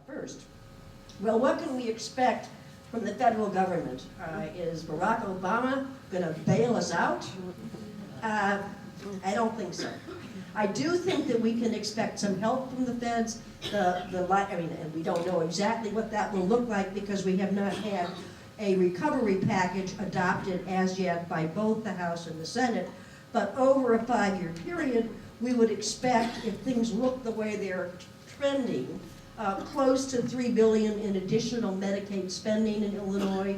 first. Well, what can we expect from the federal government? Is Barack Obama going to bail us out? I don't think so. I do think that we can expect some help from the feds. And we don't know exactly what that will look like because we have not had a recovery package adopted as yet by both the House and the Senate. But over a 5-year period, we would expect, if things look the way they're trending, close to $3 billion in additional Medicaid spending in Illinois,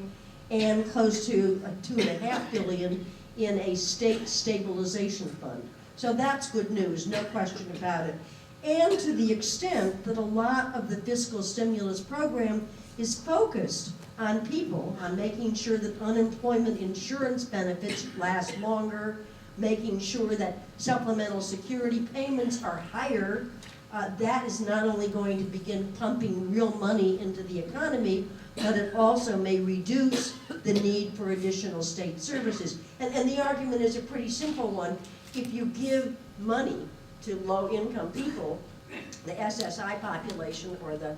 and close to $2.5 billion in a state stabilization fund. So that's good news, no question about it. And to the extent that a lot of the fiscal stimulus program is focused on people, on making sure that unemployment insurance benefits last longer, making sure that supplemental security payments are higher, that is not only going to begin pumping real money into the economy, but it also may reduce the need for additional state services. And the argument is a pretty simple one. If you give money to low-income people, the SSI population or the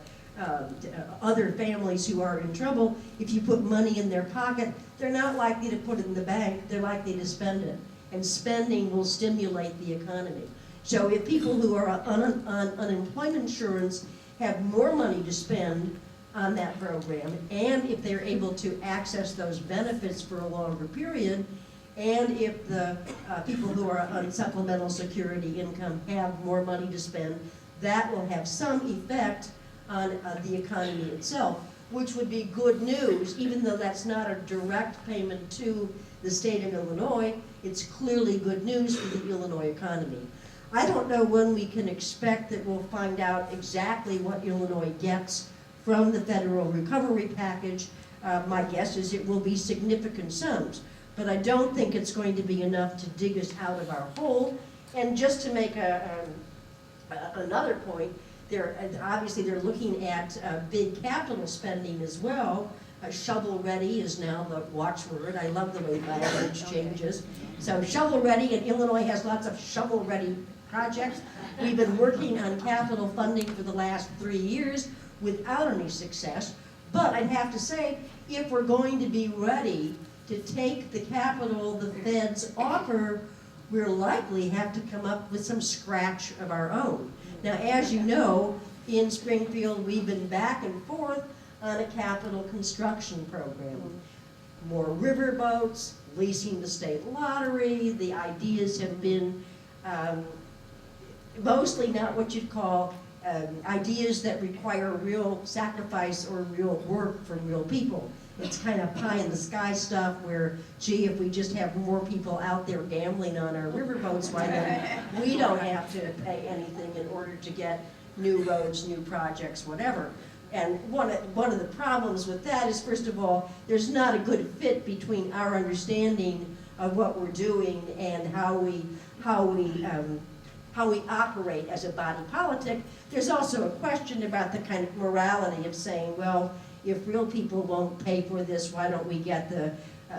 other families who are in trouble, if you put money in their pocket, they're not likely to put it in the bank, they're likely to spend it. And spending will stimulate the economy. So if people who are on unemployment insurance have more money to spend on that program, and if they're able to access those benefits for a longer period, and if the people who are on supplemental security income have more money to spend, that will have some effect on the economy itself, which would be good news, even though that's not a direct payment to the state of Illinois. It's clearly good news for the Illinois economy. I don't know when we can expect that we'll find out exactly what Illinois gets from the federal recovery package. My guess is it will be significant sums, but I don't think it's going to be enough to dig us out of our hole. And just to make another point, obviously they're looking at big capital spending as well. Shovel-ready is now the watchword. I love the way language changes. So shovel-ready, and Illinois has lots of shovel-ready projects. We've been working on capital funding for the last 3 years without any success. But I'd have to say, if we're going to be ready to take the capital the feds offer, we'll likely have to come up with some scratch of our own. Now, as you know, in Springfield, we've been back and forth on a capital construction program. More riverboats, leasing the state lottery. The ideas have been mostly not what you'd call ideas that require real sacrifice or real work from real people. It's kind of pie in the sky stuff where, gee, if we just have more people out there gambling on our riverboats, why then we don't have to pay anything in order to get new roads, new projects, whatever. And one of the problems with that is, first of all, there's not a good fit between our understanding of what we're doing and how we operate as a body politic. There's also a question about the kind of morality of saying, well, if real people won't pay for this, why don't we get the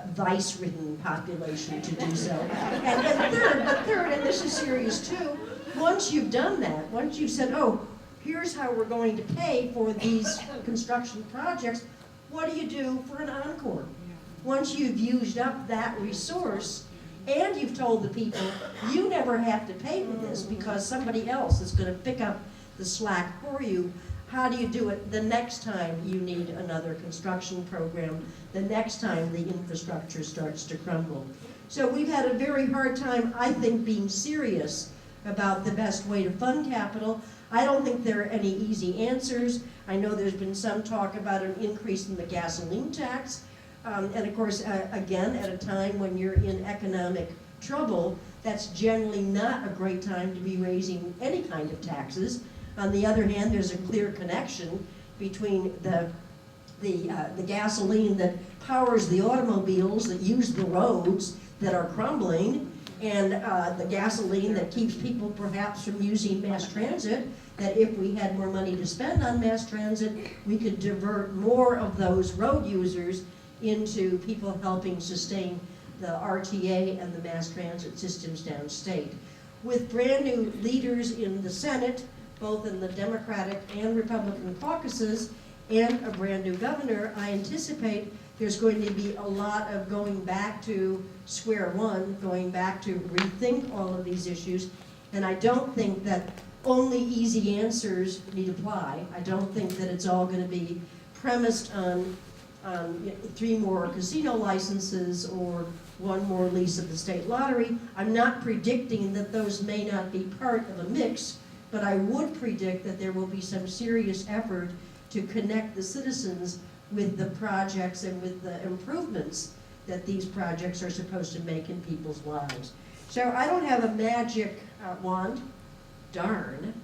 vice-ridden population to do so? And third, and this is serious too, once you've done that, once you've said, oh, here's how we're going to pay for these construction projects, what do you do for an encore? Once you've used up that resource, and you've told the people, you never have to pay for this because somebody else is going to pick up the slack for you, how do you do it the next time you need another construction program, the next time the infrastructure starts to crumble? So we've had a very hard time, I think, being serious about the best way to fund capital. I don't think there are any easy answers. I know there's been some talk about an increase in the gasoline tax. And of course, again, at a time when you're in economic trouble, that's generally not a great time to be raising any kind of taxes. On the other hand, there's a clear connection between the gasoline that powers the automobiles that use the roads that are crumbling, and the gasoline that keeps people perhaps from using mass transit, that if we had more money to spend on mass transit, we could divert more of those road users into people helping sustain the RTA and the mass transit systems downstate. With brand new leaders in the Senate both in the Democratic and Republican caucuses, and a brand new governor, I anticipate there's going to be a lot of going back to square one, going back to rethink all of these issues. And I don't think that only easy answers need apply. I don't think that it's all going to be premised on 3 more casino licenses or 1 more lease of the state lottery. I'm not predicting that those may not be part of a mix, but I would predict that there will be some serious effort to connect the citizens with the projects and with the improvements that these projects are supposed to make in people's lives. So I don't have a magic wand, darn,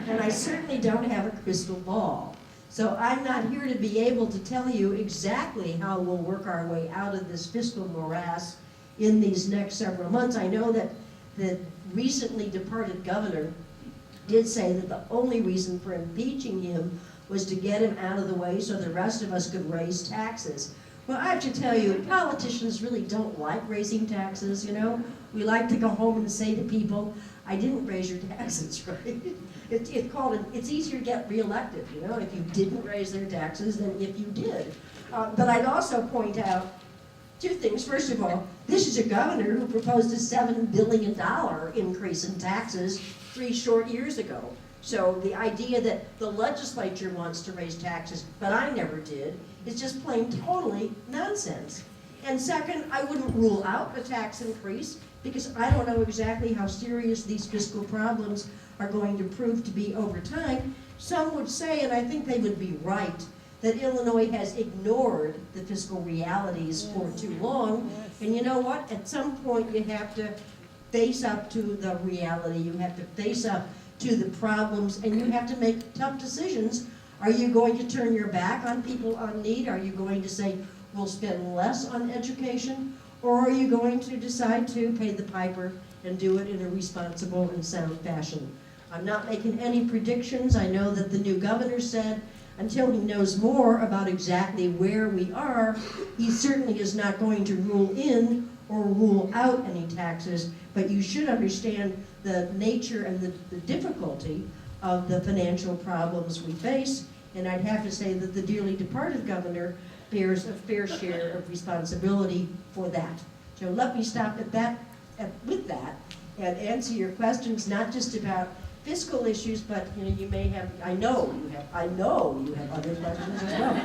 and I certainly don't have a crystal ball. So I'm not here to be able to tell you exactly how we'll work our way out of this fiscal morass in these next several months. I know that the recently departed governor did say that the only reason for impeaching him was to get him out of the way so the rest of us could raise taxes. Well, I have to tell you, politicians really don't like raising taxes, you know? We like to go home and say to people, I didn't raise your taxes, right? It's easier to get reelected, you know, if you didn't raise their taxes than if you did. But I'd also point out 2 things. First of all, this is a governor who proposed a $7 billion increase in taxes 3 short years ago. So the idea that the legislature wants to raise taxes, but I never did, is just plain totally nonsense. And second, I wouldn't rule out a tax increase because I don't know exactly how serious these fiscal problems are going to prove to be over time. Some would say, and I think they would be right, that Illinois has ignored the fiscal realities for too long. And you know what? At some point you have to face up to the reality. You have to face up to the problems, and you have to make tough decisions. Are you going to turn your back on people on need? Are you going to say, we'll spend less on education? Or are you going to decide to pay the piper and do it in a responsible and sound fashion? I'm not making any predictions. I know that the new governor said until he knows more about exactly where we are, he certainly is not going to rule in or rule out any taxes, but you should understand the nature and the difficulty of the financial problems we face, and I'd have to say that the dearly departed governor bears a fair share of responsibility for that. So let me stop with that and answer your questions, not just about fiscal issues, but you know, you may have, I know you have other questions as well.